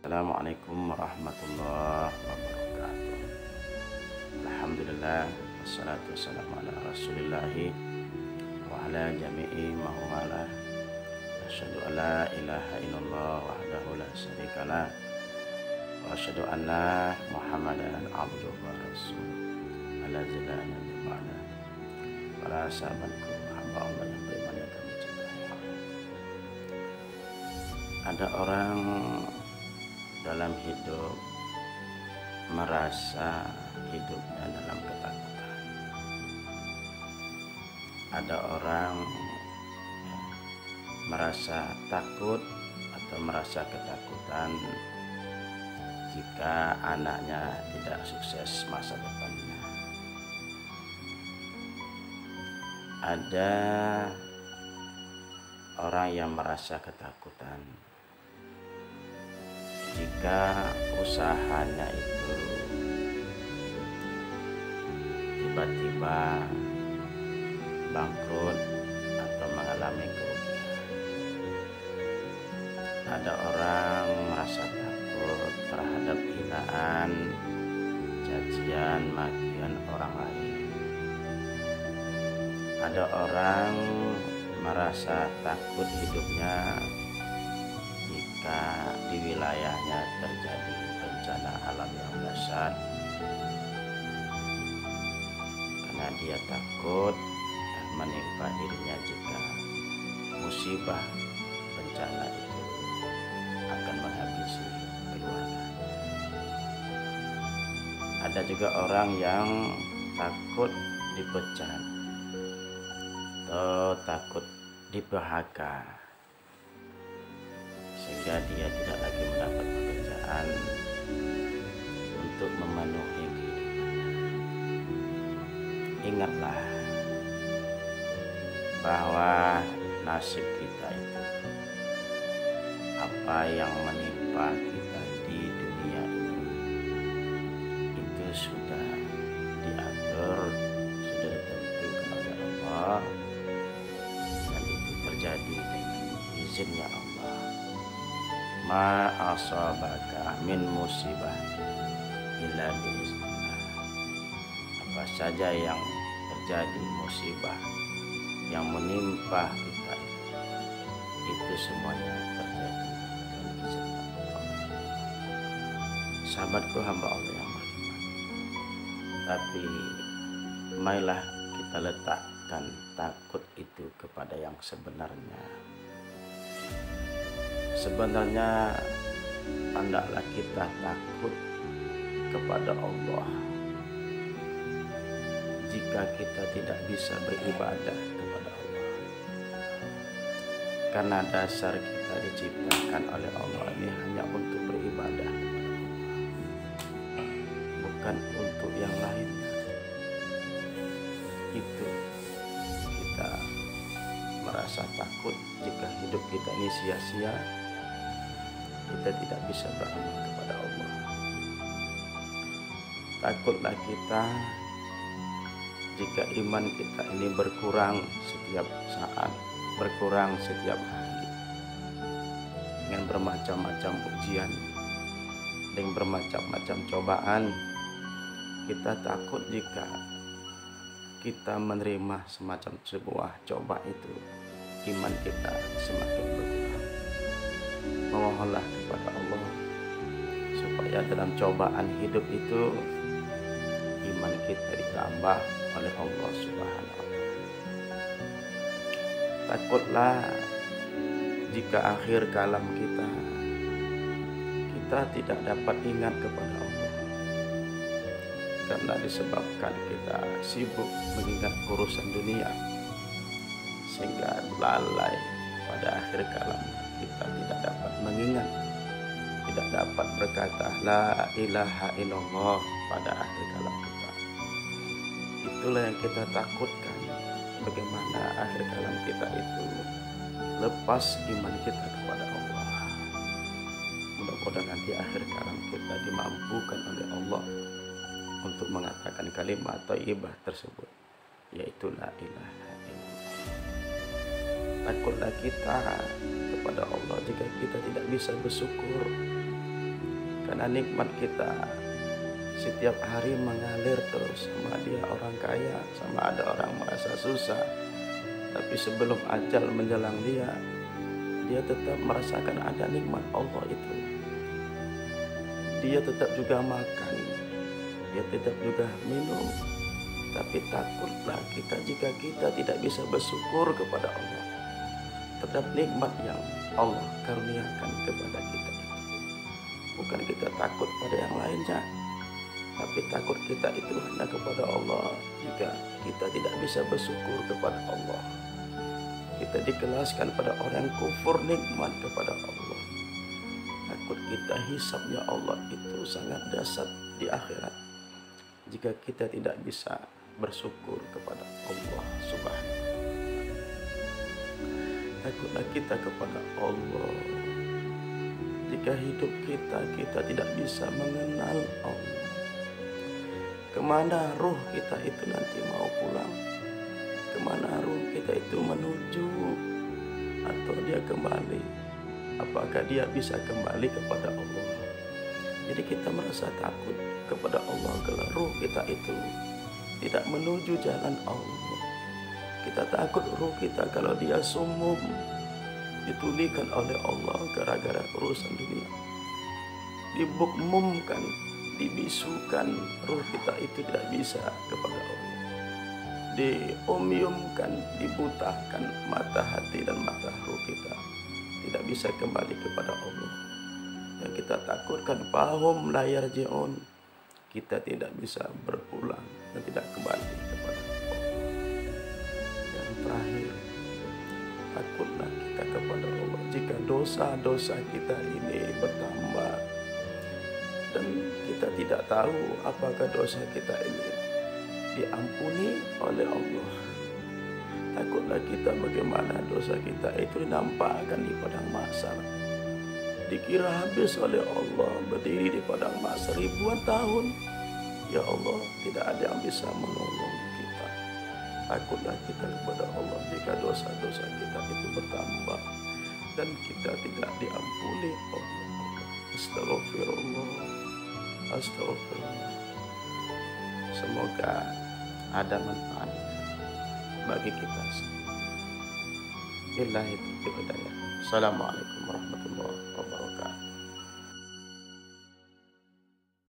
Assalamualaikum warahmatullahi wabarakatuh. Alhamdulillah wassalatu wassalamu ala rasulillahi wa ala jami'i ma'wala. Asyhadu an la ilaha illallah wahdahu la syarikalah wa asyhadu anna Muhammadan abduhu wa rasuluh. Ala zilana bimana. Para sahabatku, hamba Allah yang beriman yang kami cintai. Ada orang dalam hidup merasa hidupnya dalam ketakutan. Ada orang merasa takut atau merasa ketakutan jika anaknya tidak sukses masa depannya. Ada orang yang merasa ketakutan jika usahanya itu tiba-tiba bangkrut atau mengalami kerugian. Ada orang merasa takut terhadap hinaan, cacian, makian orang lain. Ada orang merasa takut hidupnya jika di wilayahnya terjadi bencana alam yang dahsyat, karena dia takut menimpa dirinya jika musibah bencana itu akan menghabisi keluarga. Ada juga orang yang takut dipecat atau takut di-PHK, sehingga dia tidak lagi mendapat pekerjaan untuk memenuhi kehidupannya. Ingatlah bahwa nasib kita itu, apa yang menimpa kita di dunia ini, itu sudah diatur, sudah ditentukan oleh Allah, dan itu terjadi dengan izinnya Allah. Ma asabaka min musibah illa biiznillah. Apa saja yang terjadi musibah yang menimpa kita itu semuanya terjadi dengan izin Allah. Sahabatku, hamba Allah yang beriman, tapi marilah kita letakkan takut itu kepada yang sebenarnya. Sebenarnya hendaklah kita takut kepada Allah jika kita tidak bisa beribadah kepada Allah. Karena dasar kita diciptakan oleh Allah ini hanya untuk beribadah kepada Allah, bukan untuk yang lainnya. Itu kita merasa takut jika hidup kita ini sia-sia, kita tidak bisa beramal kepada Allah. Takutlah kita jika iman kita ini berkurang setiap saat, berkurang setiap hari, dengan bermacam-macam ujian, dengan bermacam-macam cobaan. Kita takut jika kita menerima semacam sebuah coba itu, iman kita semakin berkurang. Memohonlah kepada Allah supaya dalam cobaan hidup itu iman kita ditambah oleh Allah Subhanahu wa Ta'ala. Takutlah jika akhir kalam kita tidak dapat ingat kepada Allah, karena disebabkan kita sibuk mengingat urusan dunia, sehingga lalai pada akhir kalam kita tidak dapat mengingat, tidak dapat berkata la ilaha illallah pada akhir kalam kita. Itulah yang kita takutkan, bagaimana akhir kalam kita itu lepas iman kita kepada Allah. Mudah-mudahan nanti akhir kalam kita dimampukan oleh Allah untuk mengatakan kalimat thayyibah tersebut, yaitu la ilaha illallah. Takutlah kita kepada Allah jika kita tidak bisa bersyukur Karena nikmat kita setiap hari mengalir terus, sama dia orang kaya, sama ada orang merasa susah. Tapi sebelum ajal menjelang dia tetap merasakan ada nikmat Allah itu. Dia tetap juga makan, dia tetap juga minum. Tapi takutlah kita jika kita tidak bisa bersyukur kepada Allah terhadap nikmat yang Allah karuniakan kepada kita. Bukan kita takut pada yang lainnya, tapi takut kita itu hanya kepada Allah. Jika kita tidak bisa bersyukur kepada Allah, kita dikelaskan pada orang yang kufur nikmat kepada Allah. Takut kita hisabnya Allah itu sangat dahsyat di akhirat jika kita tidak bisa bersyukur kepada Allah Subhanahu. Takutlah kita kepada Allah jika hidup kita tidak bisa mengenal Allah. Kemana ruh kita itu nanti mau pulang? Kemana ruh kita itu menuju? Atau dia kembali? Apakah dia bisa kembali kepada Allah? Jadi kita merasa takut kepada Allah kalau ruh kita itu tidak menuju jalan Allah. Kita takut ruh kita kalau dia sumum, ditulikan oleh Allah gara-gara urusan dunia. Dibukmumkan, dibisukan, ruh kita itu tidak bisa kepada Allah. Diumyumkan, dibutakan mata hati dan mata ruh kita, tidak bisa kembali kepada Allah. Yang kita takutkan, fahum la yarji'un, kita tidak bisa berpulang dan tidak kembali kepada Allah. Yang terakhir, takutlah kita kepada Allah jika dosa-dosa kita ini bertambah dan kita tidak tahu apakah dosa kita ini diampuni oleh Allah. Takutlah kita bagaimana dosa kita itu dinampakkan di padang mahsyar. Dikira habis oleh Allah, berdiri di padang mahsyar ribuan tahun. Ya Allah, tidak ada yang bisa menolong kita. Takutlah kita kepada Allah jika dosa-dosa kita itu bertambah dan kita tidak diampuni oleh Allah. Astagfirullah, astagfirullah. Semoga ada manfaat bagi kita semua. Billahi taufiq wal hidayah. Assalamualaikum warahmatullahi wabarakatuh.